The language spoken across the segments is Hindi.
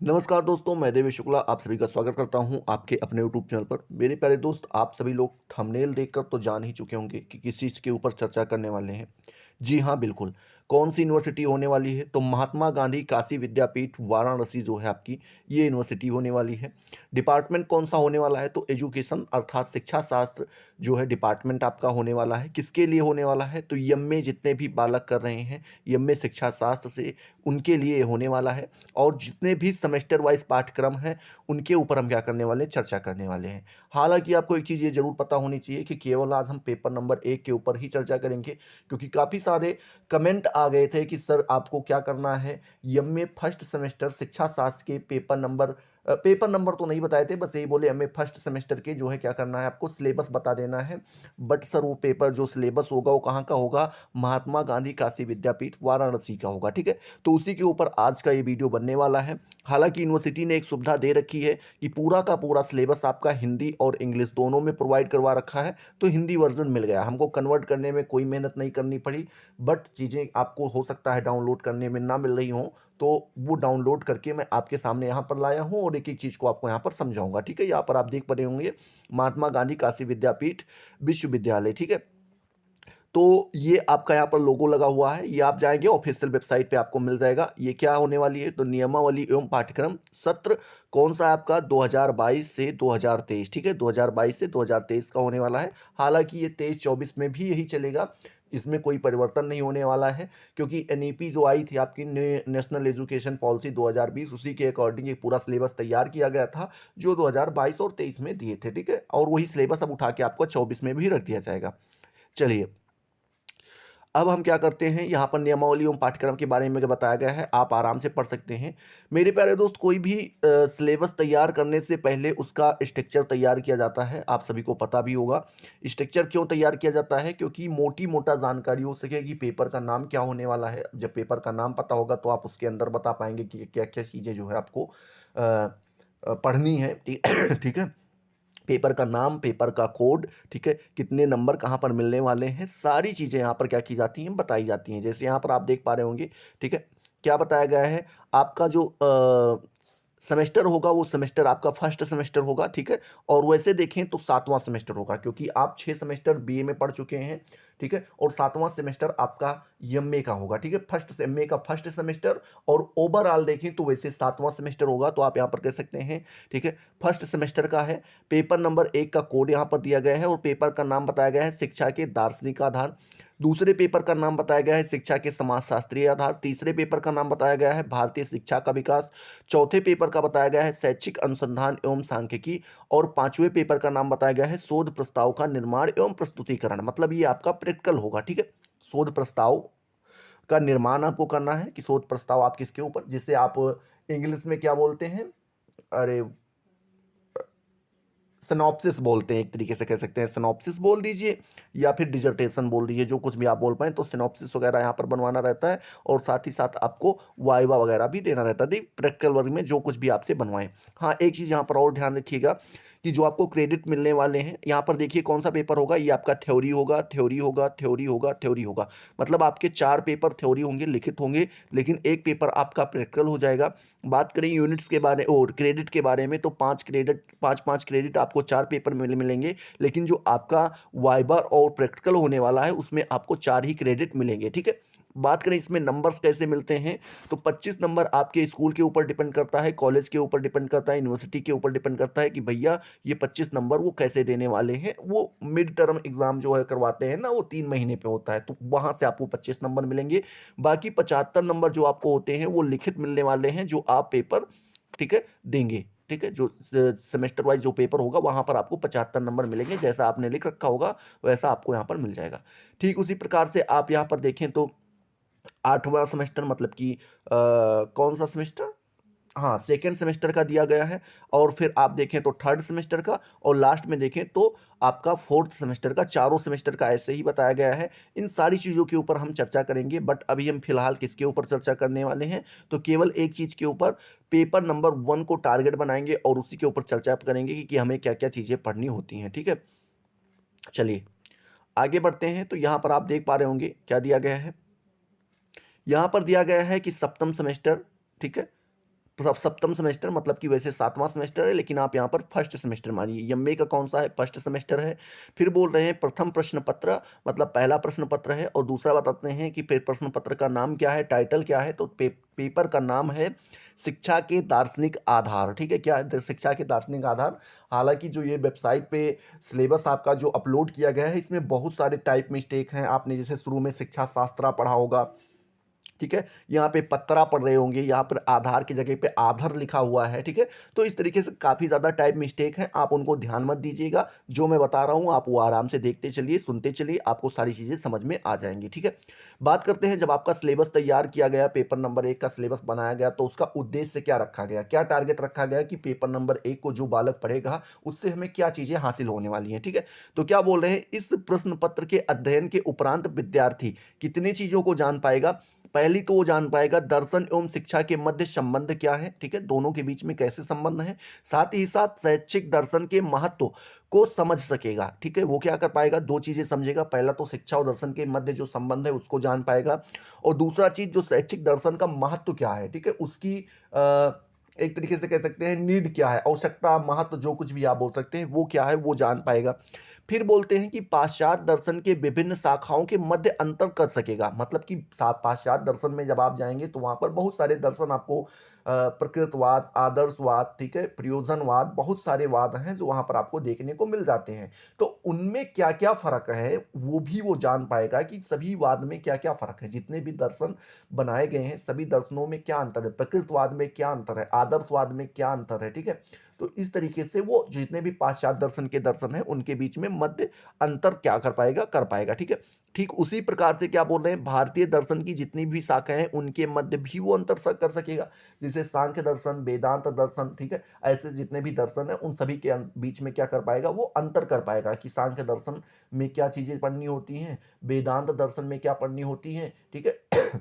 नमस्कार दोस्तों, मैं देवेश शुक्ला आप सभी का स्वागत करता हूं आपके अपने यूट्यूब चैनल पर। मेरे प्यारे दोस्त, आप सभी लोग थंबनेल देखकर तो जान ही चुके होंगे कि किस चीज़ के ऊपर चर्चा करने वाले हैं। जी हाँ, बिल्कुल। कौन सी यूनिवर्सिटी होने वाली है? तो महात्मा गांधी काशी विद्यापीठ वाराणसी जो है आपकी, ये यूनिवर्सिटी होने वाली है। डिपार्टमेंट कौन सा होने वाला है? तो एजुकेशन अर्थात शिक्षा शास्त्र जो है डिपार्टमेंट आपका होने वाला है। किसके लिए होने वाला है? तो एमए जितने भी बालक कर रहे हैं, एमए शिक्षा शास्त्र से, उनके लिए होने वाला है। और जितने भी सेमेस्टर वाइज पाठ्यक्रम हैं, उनके ऊपर हम क्या करने वाले हैं, चर्चा करने वाले हैं। हालाँकि आपको एक चीज़ ये ज़रूर पता होनी चाहिए कि केवल आज हम पेपर नंबर 1 के ऊपर ही चर्चा करेंगे, क्योंकि काफ़ी सारे कमेंट आ गए थे कि सर आपको क्या करना है, एमए फर्स्ट सेमेस्टर शिक्षा शास्त्र के पेपर नंबर तो नहीं बताए थे, बस यही बोले एमए फर्स्ट सेमेस्टर के जो है क्या करना है, आपको सिलेबस बता देना है। बट सर वो पेपर जो सिलेबस होगा वो कहाँ का होगा? महात्मा गांधी काशी विद्यापीठ वाराणसी का होगा, ठीक है? तो उसी के ऊपर आज का ये वीडियो बनने वाला है। हालाँकि यूनिवर्सिटी ने एक सुविधा दे रखी है कि पूरा का पूरा सिलेबस आपका हिंदी और इंग्लिश दोनों में प्रोवाइड करवा रखा है, तो हिंदी वर्ज़न मिल गया। हमको कन्वर्ट करने में कोई मेहनत नहीं करनी पड़ी, बट चीज़ें आपको हो सकता है डाउनलोड करने में ना मिल रही हों, तो वो डाउनलोड करके मैं आपके सामने यहाँ पर लाया हूँ और एक-एक चीज़ को आपको यहाँ पर समझाऊँगा, ठीक है? यहाँ पर आप देख पा रहे होंगे महात्मा गांधी काशी विद्यापीठ विश्वविद्यालय, ठीक है? तो ये आपका यहाँ पर लोगो लगा हुआ है, ये आप जाएँगे ऑफ़िशियल वेबसाइट पे आपको मिल जाएगा। ये क्या होने वाली है, तो नियमावली एवं पाठ्यक्रम सत्र कौन-सा है आपका 2022 से 2023, ठीक है? 2022 से 2023 का होने वाला है। हालाँकि ये 23-24 में भी यही चलेगा, इसमें कोई परिवर्तन नहीं होने वाला है, क्योंकि एनईपी जो आई थी आपकी नेशनल एजुकेशन पॉलिसी 2020, उसी के अकॉर्डिंग एक पूरा सिलेबस तैयार किया गया था, जो 2022 और 23 में दिए थे, ठीक है? और वही सिलेबस अब उठा के आपको 24 में भी रख दिया जाएगा। चलिए, अब हम क्या करते हैं, यहाँ पर नियमावली एवं पाठ्यक्रम के बारे में जो बताया गया है, आप आराम से पढ़ सकते हैं। मेरे प्यारे दोस्त, कोई भी सिलेबस तैयार करने से पहले उसका स्ट्रक्चर तैयार किया जाता है, आप सभी को पता भी होगा। स्ट्रक्चर क्यों तैयार किया जाता है? क्योंककि मोटी-मोटा जानकारी हो सके कि पेपर का नाम क्या होने वाला है। जब पेपर का नाम पता होगा, तो आप उसके अंदर बता पाएँगे कि क्या-क्या चीज़ें जो है आपको पढ़नी है, ठीक है? पेपर का नाम, पेपर का कोड, ठीक है? कितने नंबर कहाँ पर मिलने वाले हैं, सारी चीज़ें यहाँ पर क्या की जाती हैं, बताई जाती हैं। जैसे यहाँ पर आप देख पा रहे होंगे, ठीक है? क्या बताया गया है, आपका जो सेमेस्टर होगा, वो सेमेस्टर आपका फर्स्ट सेमेस्टर होगा, ठीक है? और वैसे देखें तो 7वाँ सेमेस्टर होगा, क्योंकि आप 6 सेमेस्टर बीए में पढ़ चुके हैं, ठीक है? और 7वाँ सेमेस्टर आपका एमए का होगा, ठीक है? एमए का फर्स्ट सेमेस्टर, और ओवरऑल देखें तो वैसे 7वाँ सेमेस्टर होगा, तो आप यहाँ पर कह सकते हैं, ठीक है? फर्स्ट सेमेस्टर का है। पेपर नंबर 1 का कोड यहाँ पर दिया गया है और पेपर का नाम बताया गया है शिक्षा के दार्शनिक आधार। दूसरे पेपर का नाम बताया गया है शिक्षा के समाजशास्त्रीय आधार। तीसरे पेपर का नाम बताया गया है भारतीय शिक्षा का विकास। चौथे पेपर का बताया गया है शैक्षिक अनुसंधान एवं सांख्यिकी। और पांचवें पेपर का नाम बताया गया है शोध प्रस्ताव का निर्माण एवं प्रस्तुतिकरण। मतलब ये आपका प्रैक्टिकल होगा, ठीक है? शोध प्रस्ताव का निर्माण आपको करना है कि शोध प्रस्ताव आप किसके ऊपर, जिसे आप इंग्लिश में क्या बोलते हैं, अरे सिनॉप्सिस बोलते हैं, एक तरीके से कह सकते हैं। सिनॉप्सिस बोल दीजिए या फिर डिसर्टेशन बोल दीजिए, जो कुछ भी आप बोल पाएँ। तो सिनॉप्सिस वगैरह यहाँ पर बनवाना रहता है, और साथ ही साथ आपको वाइवा वगैरह भी देना रहता है। प्रैक्टिकल वर्क में जो कुछ भी आपसे बनवाएँ। हाँ, एक चीज़ यहाँ पर और ध्यान रखिएगा कि जो आपको क्रेडिट मिलने वाले हैं, यहाँ पर देखिए कौन-सा पेपर होगा, ये आपका थ्योरी होगा, थ्योरी होगा, थ्योरी होगा, थ्योरी होगा। मतलब आपके 4 पेपर थ्योरी होंगे, लिखित होंगे, लेकिन 1 पेपर आपका प्रैक्टिकल हो जाएगा। बात करें यूनिट्स के बारे और क्रेडिट के बारे में, तो 5-5 क्रेडिट आपको 4 पेपर में मिलेंगे, लेकिन जो आपका वाइवा और प्रैक्टिकल होने वाला है, उसमें आपको 4 ही क्रेडिट मिलेंगे, ठीक है? बात करें इसमें नंबर्स कैसे मिलते हैं, तो 25 नंबर आपके स्कूल के ऊपर डिपेंड करता है, कॉलेज के ऊपर डिपेंड करता है, यूनिवर्सिटी के ऊपर डिपेंड करता है कि भैया ये 25 नंबर वो कैसे देने वाले हैं। वो मिड टर्म एग्ज़ाम जो है करवाते हैं ना, वो 3 महीने पे होता है, तो वहाँ से आपको 25 नंबर मिलेंगे। बाकी 75 नंबर जो आपको होते हैं, वो लिखित मिलने वाले हैं, जो आप पेपर, ठीक है, देंगे, ठीक है? जो सेमेस्टर वाइज़ जो पेपर होगा, वहाँ पर आपको 75 नंबर मिलेंगे, जैसा आपने लिख रखा होगा, वैसा आपको यहाँ पर मिल जाएगा। ठीक उसी प्रकार से आप यहाँ पर देखें तो 8वाँ सेमेस्टर, मतलब कि कौन-सा सेमेस्टर? हाँ, सेकंड सेमेस्टर का दिया गया है, और फिर आप देखें तो थर्ड सेमेस्टर का, और लास्ट में देखें तो आपका फोर्थ सेमेस्टर का। चारों सेमेस्टर का ऐसे ही बताया गया है। इन सारी चीज़ों के ऊपर हम चर्चा करेंगे, बट अभी हम फिलहाल किसके ऊपर चर्चा करने वाले हैं, तो केवल एक चीज़ के ऊपर, पेपर नंबर 1 को टारगेट बनाएँगे और उसी के ऊपर चर्चा करेंगे कि हमें क्या-क्या चीज़ें पढ़नी होती हैं, ठीक है? चलिए, आगे बढ़ते हैं। तो यहाँ पर आप देख पा रहे होंगे क्या दिया गया है? यहाँ पर दिया गया है कि सप्तम सेमेस्टर, ठीक है? सप्तम सेमेस्टर मतलब कि वैसे 7वां सेमेस्टर है, लेकिन आप यहाँ पर फर्स्ट सेमेस्टर मानिए। एमए का कौन सा है? फर्स्ट सेमेस्टर है। फिर बोल रहे हैं प्रथम प्रश्न पत्र, मतलब पहला प्रश्न पत्र है। और दूसरा बताते हैं कि प्रश्न पत्र का नाम क्या है, टाइटल क्या है। तो पेपर का नाम है शिक्षा के दार्शनिक आधार। ठीक है, क्या है? शिक्षा के दार्शनिक आधार। हालांकि जो ये वेबसाइट पे सिलेबस आपका जो अपलोड किया गया है, इसमें बहुत सारे टाइप मिस्टेक हैं। आपने जैसे शुरू में शिक्षा शास्त्रा पढ़ा होगा, ठीक है, यहाँ पे पत्रा पढ़ रहे होंगे, यहाँ पर आधार की जगह पे आधार लिखा हुआ है। ठीक है, तो इस तरीके से काफ़ी ज़्यादा टाइप मिस्टेक है, आप उनको ध्यान मत दीजिएगा। जो मैं बता रहा हूँ आप वो आराम से देखते चलिए, सुनते चलिए, आपको सारी चीज़ें समझ में आ जाएंगी। ठीक है, बात करते हैं जब आपका सिलेबस तैयार किया गया, पेपर नंबर 1 का सिलेबस बनाया गया, तो उसका उद्देश्य क्या रखा गया, क्या टारगेट रखा गया कि पेपर नंबर 1 को जो बालक पढ़ेगा उससे हमें क्या चीज़ें हासिल होने वाली हैं। ठीक है, तो क्या बोल रहे हैं, इस प्रश्न पत्र के अध्ययन के उपरांत विद्यार्थी कितनी चीज़ों को जान पाएगा। पहली तो वो जान पाएगा दर्शन एवं शिक्षा के मध्य संबंध क्या है। ठीक है, दोनों के बीच में कैसे संबंध है। साथ ही साथ शैक्षिक दर्शन के महत्व को समझ सकेगा। ठीक है, वो क्या कर पाएगा, दो चीजें समझेगा। पहला तो शिक्षा और दर्शन के मध्य जो संबंध है उसको जान पाएगा, और दूसरा चीज जो शैक्षिक दर्शन का महत्व क्या है। ठीक है, उसकी एक तरीके से कह सकते हैं नीड क्या है, आवश्यकता, महत्व, जो कुछ भी आप बोल सकते हैं, वो क्या है वो जान पाएगा। फिर बोलते हैं कि पाश्चात्य दर्शन के विभिन्न शाखाओं के मध्य अंतर कर सकेगा। मतलब कि पाश्चात्य दर्शन में जब आप जाएंगे तो वहां पर बहुत सारे दर्शन आपको प्रकृतवाद, आदर्शवाद, ठीक है, प्रयोजनवाद, बहुत सारे वाद हैं जो वहां पर आपको देखने को मिल जाते हैं। तो उनमें क्या क्या फर्क है वो भी वो जान पाएगा कि सभी वाद में क्या क्या फर्क है, जितने भी दर्शन बनाए गए हैं सभी दर्शनों में क्या अंतर है, प्रकृतवाद में क्या अंतर है, आदर्शवाद में क्या अंतर है। ठीक है, तो इस तरीके से वो जितने भी पाश्चात्य दर्शन के दर्शन हैं उनके बीच में मध्य अंतर क्या कर पाएगा, कर पाएगा। ठीक है, ठीक उसी प्रकार से क्या बोल रहे हैं, भारतीय दर्शन की जितनी भी शाखाएं हैं उनके मध्य भी वो अंतर कर सकेगा। जैसे सांख्य दर्शन, वेदांत दर्शन, ठीक है, ऐसे जितने भी दर्शन है उन सभी के बीच में क्या कर पाएगा, वो अंतर कर पाएगा कि सांख्य दर्शन में क्या चीजें पढ़नी होती हैं, वेदांत दर्शन में क्या पढ़नी होती हैं। ठीक है,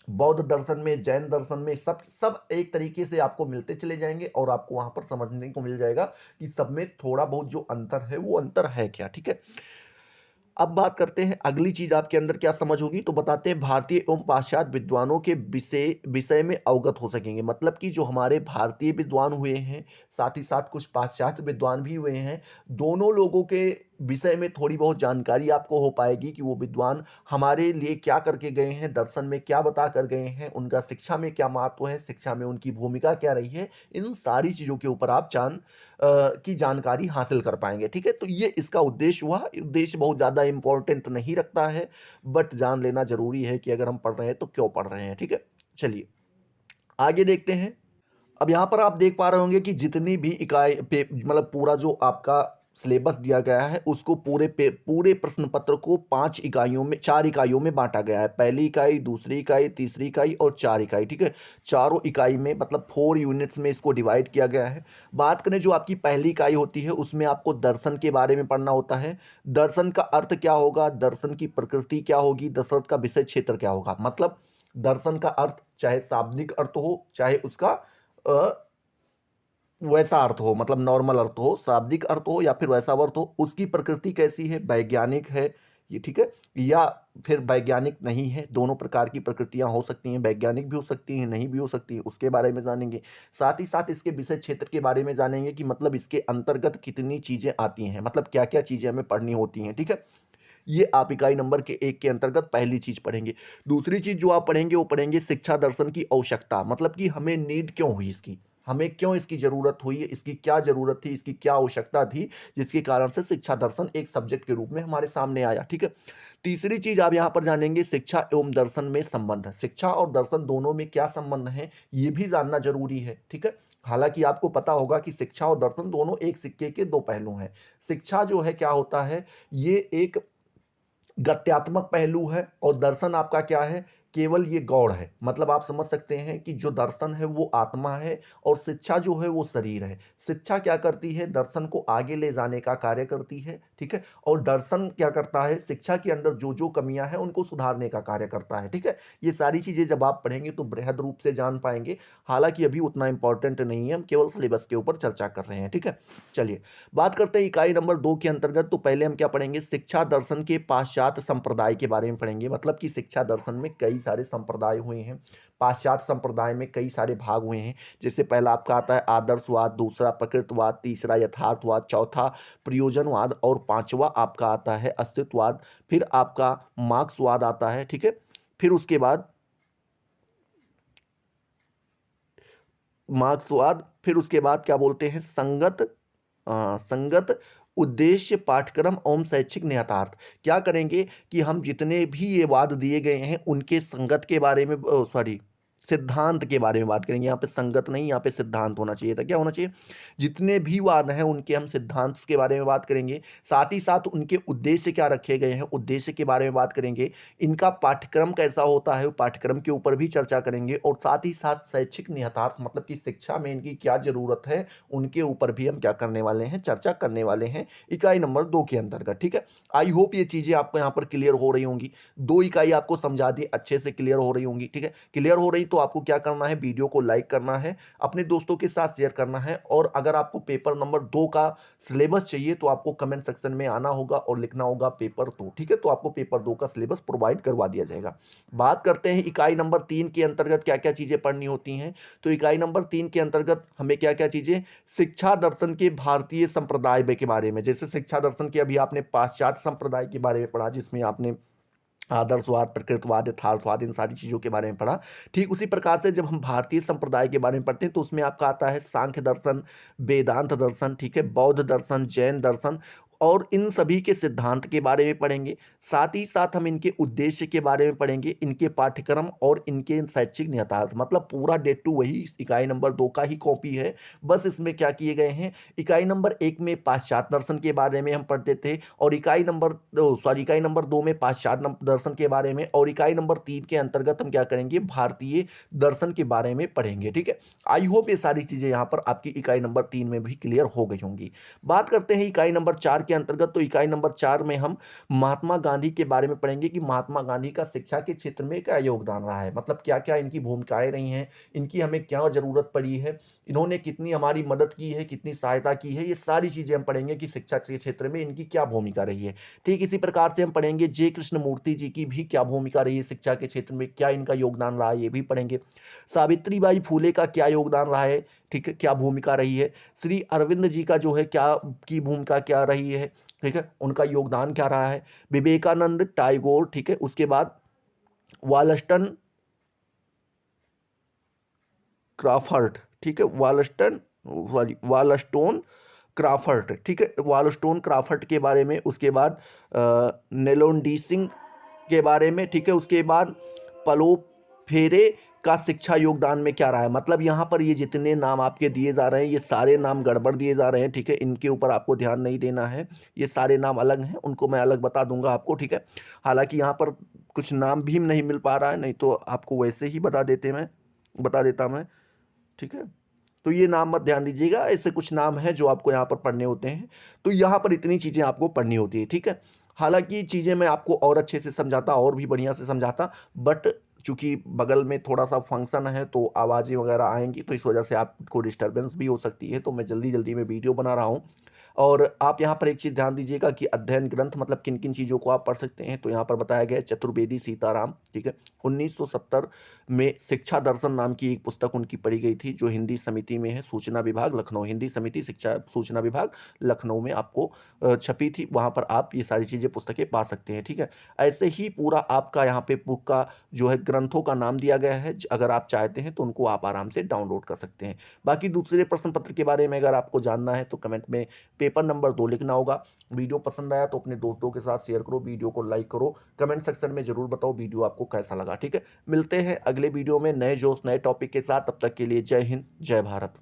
बौद्ध दर्शन में, जैन दर्शन में, सब सब एक तरीके से आपको मिलते चले जाएंगे और आपको वहां पर समझने को मिल जाएगा कि सब में थोड़ा बहुत जो अंतर है वो अंतर है क्या। ठीक है, अब बात करते हैं अगली चीज आपके अंदर क्या समझ होगी, तो बताते हैं भारतीय एवं पाश्चात्य विद्वानों के विषय विषय में अवगत हो सकेंगे। मतलब कि जो हमारे भारतीय विद्वान हुए हैं, साथ ही साथ कुछ पाश्चात्य विद्वान भी हुए हैं, दोनों लोगों के विषय में थोड़ी बहुत जानकारी आपको हो पाएगी कि वो विद्वान हमारे लिए क्या करके गए हैं, दर्शन में क्या बता कर गए हैं, उनका शिक्षा में क्या महत्व है, शिक्षा में उनकी भूमिका क्या रही है। इन सारी चीजों के ऊपर आप की जानकारी हासिल कर पाएंगे। ठीक है, तो ये इसका उद्देश्य हुआ। उद्देश्य बहुत ज़्यादा इंपॉर्टेंट नहीं रखता है, बट जान लेना जरूरी है कि अगर हम पढ़ रहे हैं तो क्यों पढ़ रहे हैं। ठीक है, चलिए आगे देखते हैं। अब यहाँ पर आप देख पा रहे होंगे कि जितनी भी इकाई मतलब पूरा जो आपका सिलेबस दिया गया है उसको पूरे प्रश्न पत्र को 5 इकाइयों में, 4 इकाइयों में बांटा गया है। पहली इकाई, दूसरी इकाई, तीसरी इकाई और 4 इकाई। ठीक है, चारों इकाई में मतलब 4 यूनिट्स में इसको डिवाइड किया गया है। बात करें जो आपकी पहली इकाई होती है उसमें आपको दर्शन के बारे में पढ़ना होता है। दर्शन का अर्थ क्या होगा, दर्शन की प्रकृति क्या होगी, दर्शन का विषय क्षेत्र क्या होगा। मतलब दर्शन का अर्थ चाहे शाब्दिक अर्थ हो, चाहे उसका वैसा अर्थ हो, मतलब नॉर्मल अर्थ हो, शाब्दिक अर्थ हो या फिर वैसा अर्थ हो, उसकी प्रकृति कैसी है, वैज्ञानिक है ये, ठीक है, या फिर वैज्ञानिक नहीं है। दोनों प्रकार की प्रकृतियां हो सकती हैं, वैज्ञानिक भी हो सकती हैं, नहीं भी हो सकती हैं, उसके बारे में जानेंगे। साथ ही साथ इसके विषय क्षेत्र के बारे में जानेंगे कि मतलब इसके अंतर्गत कितनी चीजें आती हैं, मतलब क्या क्या चीजें हमें पढ़नी होती हैं। ठीक है, ये आप इकाई नंबर के 1 के अंतर्गत पहली चीज पढ़ेंगे। दूसरी चीज जो आप पढ़ेंगे वो पढ़ेंगे शिक्षा दर्शन की आवश्यकता, मतलब कि हमें नीड क्यों हुई इसकी, हमें क्यों इसकी जरूरत हुई, इसकी क्या जरूरत थी, इसकी क्या आवश्यकता थी, जिसके कारण से शिक्षा दर्शन एक सब्जेक्ट के रूप में हमारे सामने आया। ठीक है, तीसरी चीज आप यहां पर जानेंगे शिक्षा एवं दर्शन में संबंध, शिक्षा और दर्शन दोनों में क्या संबंध है ये भी जानना जरूरी है। ठीक है, हालांकि आपको पता होगा कि शिक्षा और दर्शन दोनों एक सिक्के के दो पहलू हैं। शिक्षा जो है क्या होता है, ये एक गत्यात्मक पहलू है, और दर्शन आपका क्या है, केवल ये गौड़ है। मतलब आप समझ सकते हैं कि जो दर्शन है वो आत्मा है और शिक्षा जो है वो शरीर है। शिक्षा क्या करती है, दर्शन को आगे ले जाने का कार्य करती है। ठीक है, और दर्शन क्या करता है, शिक्षा के अंदर जो जो कमियां हैं उनको सुधारने का कार्य करता है। ठीक है, ये सारी चीजें जब आप पढ़ेंगे तो बृहद रूप से जान पाएंगे। हालांकि अभी उतना इंपॉर्टेंट नहीं है, हम केवल सिलेबस के ऊपर चर्चा कर रहे हैं। ठीक है, चलिए बात करते हैं इकाई नंबर 2 के अंतर्गत। तो पहले हम क्या पढ़ेंगे, शिक्षा दर्शन के पाश्चात्य संप्रदाय के बारे में पढ़ेंगे। मतलब कि शिक्षा दर्शन में कई सारे संप्रदाय हुए हैं। पाश्चात्य संप्रदाय में कई सारे भाग हुए हैं। जैसे पहला आपका आता है आदर्शवाद, दूसरा प्रकृतिवाद, तीसरा यथार्थवाद, चौथा प्रयोजनवाद और पांचवा आपका आता है अस्तित्ववाद। फिर आपका मार्क्सवाद आता है, ठीक है। फिर उसके बाद मार्क्सवाद, फिर उसके बाद क्या बोलते हैं संगत उद्देश्य पाठ्यक्रम एवं शैक्षिक निहितार्थ। क्या करेंगे कि हम जितने भी ये वाद दिए गए हैं उनके संगत के बारे में, सॉरी, सिद्धांत के बारे में बात करेंगे। यहाँ पे संगत नहीं, यहाँ पे सिद्धांत होना चाहिए था। क्या होना चाहिए? जितने भी वाद हैं उनके हम सिद्धांत के बारे में बात करेंगे। साथ ही साथ उनके उद्देश्य क्या रखे गए हैं, उद्देश्य के बारे में बात करेंगे। इनका पाठ्यक्रम कैसा होता है, वो पाठ्यक्रम के ऊपर भी चर्चा करेंगे। और साथ ही साथ शैक्षिक निहितार्थ, मतलब कि शिक्षा में इनकी क्या जरूरत है, उनके ऊपर भी हम क्या करने वाले हैं, चर्चा करने वाले हैं इकाई नंबर 2 के अंतर्गत। ठीक है, आई होप ये चीजें आपको यहाँ पर क्लियर हो रही होंगी। 2 इकाई आपको समझा दी, अच्छे से क्लियर हो रही होंगी। ठीक है, क्लियर हो रही तो आपको क्या करना है, वीडियो को लाइक करना है, अपने दोस्तों के साथ शेयर करना है। और अगर आपको पेपर नंबर 2 का सिलेबस चाहिए तो आपको कमेंट सेक्शन में आना होगा और लिखना होगा पेपर 2। ठीक है, तो आपको पेपर 2 का सिलेबस प्रोवाइड करवा दिया जाएगा। बात करते हैं इकाई नंबर 3 के अंतर्गत क्या क्या चीजें पढ़नी होती हैं। तो इकाई नंबर 3 के अंतर्गत हमें क्या क्या चीजें, शिक्षा दर्शन के भारतीय संप्रदाय के बारे में। जैसे शिक्षा दर्शन के अभी आपने पाश्चात्य संप्रदाय के बारे में पढ़ा, जिसमें आपने आदर्शवाद, प्रकृतवाद, यथार्थवाद, इन सारी चीज़ों के बारे में पढ़ा। ठीक उसी प्रकार से जब हम भारतीय संप्रदाय के बारे में पढ़ते हैं तो उसमें आपका आता है सांख्य दर्शन, वेदांत दर्शन, ठीक है, बौद्ध दर्शन, जैन दर्शन, और इन सभी के सिद्धांत के बारे में पढ़ेंगे। साथ ही साथ हम इनके उद्देश्य के बारे में पढ़ेंगे, इनके पाठ्यक्रम और इनके शैक्षिक निहितार्थ। मतलब पूरा डे टू वही इकाई नंबर 2 का ही कॉपी है, बस इसमें क्या किए गए हैं, इकाई नंबर 1 में पाश्चात्य दर्शन के बारे में हम पढ़ते थे, और इकाई नंबर 2 में पाश्चात्य दर्शन के बारे में, और इकाई नंबर 3 के अंतर्गत हम क्या करेंगे, भारतीय दर्शन के बारे में पढ़ेंगे। ठीक है, आई होप ये सारी चीजें यहाँ पर आपकी इकाई नंबर 3 में भी क्लियर हो गई होंगी। बात करते हैं इकाई नंबर 4 के अंतर्गत। तो इकाई नंबर 4 में हम महात्मा गांधी के बारे में पढ़ेंगे कि महात्मा गांधी का शिक्षा के क्षेत्र में क्या योगदान रहा है, मतलब क्या क्या इनकी भूमिकाएं रही हैं, इनकी हमें क्या जरूरत पड़ी है, इन्होंने कितनी हमारी मदद की है, कितनी सहायता की है। ये सारी चीजें हम पढ़ेंगे कि शिक्षा के क्षेत्र में इनकी क्या भूमिका रही है। ठीक इसी प्रकार से हम पढ़ेंगे जे कृष्ण मूर्ति जी की भी क्या भूमिका रही है शिक्षा के क्षेत्र में, क्या इनका योगदान रहा है, ये भी पढ़ेंगे। सावित्रीबाई फूले का क्या योगदान रहा है, ठीक है, क्या भूमिका रही है। श्री अरविंद जी का जो है क्या की भूमिका क्या रही है, ठीक है, उनका योगदान क्या रहा है। विवेकानंद, टैगोर, ठीक है, उसके बाद वालस्टन क्राफर्ट, ठीक है, वालस्टोन क्राफर्ट, ठीक है, वालस्टोन क्राफर्ट के बारे में। उसके बाद नेलोंडी सिंह के बारे में, ठीक है। उसके बाद पलो फेरे का शिक्षा योगदान में क्या रहा है। मतलब यहाँ पर ये जितने नाम आपके दिए जा रहे हैं ये सारे नाम गड़बड़ दिए जा रहे हैं, ठीक है, इनके ऊपर आपको ध्यान नहीं देना है। ये सारे नाम अलग हैं, उनको मैं अलग बता दूंगा आपको, ठीक है। हालांकि यहाँ पर कुछ नाम भी नहीं मिल पा रहा है, नहीं तो आपको वैसे ही बता देता मैं, ठीक है। तो ये नाम मत ध्यान दीजिएगा, ऐसे कुछ नाम हैं जो आपको यहाँ पर पढ़ने होते हैं। तो यहाँ पर इतनी चीज़ें आपको पढ़नी होती है, ठीक है। हालांकि चीज़ें मैं आपको और अच्छे से समझाता, और भी बढ़िया से समझाता, बट चूंकि बगल में थोड़ा सा फंक्शन है तो आवाज़ें वगैरह आएंगी, तो इस वजह से आपको डिस्टर्बेंस भी हो सकती है। तो मैं जल्दी जल्दी में वीडियो बना रहा हूँ। और आप यहाँ पर एक चीज़ ध्यान दीजिएगा कि अध्ययन ग्रंथ मतलब किन किन चीज़ों को आप पढ़ सकते हैं। तो यहाँ पर बताया गया है चतुर्वेदी सीताराम, ठीक है, 1970 में शिक्षा दर्शन नाम की एक पुस्तक उनकी पढ़ी गई थी, जो हिंदी समिति में है, सूचना विभाग लखनऊ, हिंदी समिति शिक्षा सूचना विभाग लखनऊ में आपको छपी थी। वहाँ पर आप ये सारी चीज़ें पुस्तकें पा सकते हैं, ठीक है। ऐसे ही पूरा आपका यहाँ पे बुक का जो है ग्रंथों का नाम दिया गया है, अगर आप चाहते हैं तो उनको आप आराम से डाउनलोड कर सकते हैं। बाकी दूसरे प्रश्न पत्र के बारे में अगर आपको जानना है तो कमेंट में पेपर नंबर 2 लिखना होगा। वीडियो पसंद आया तो अपने दोस्तों के साथ शेयर करो, वीडियो को लाइक करो, कमेंट सेक्शन में जरूर बताओ वीडियो आपको कैसा लगा, ठीक है। मिलते हैं अगले वीडियो में नए जोश नए टॉपिक के साथ, तब तक के लिए जय हिंद, जय भारत।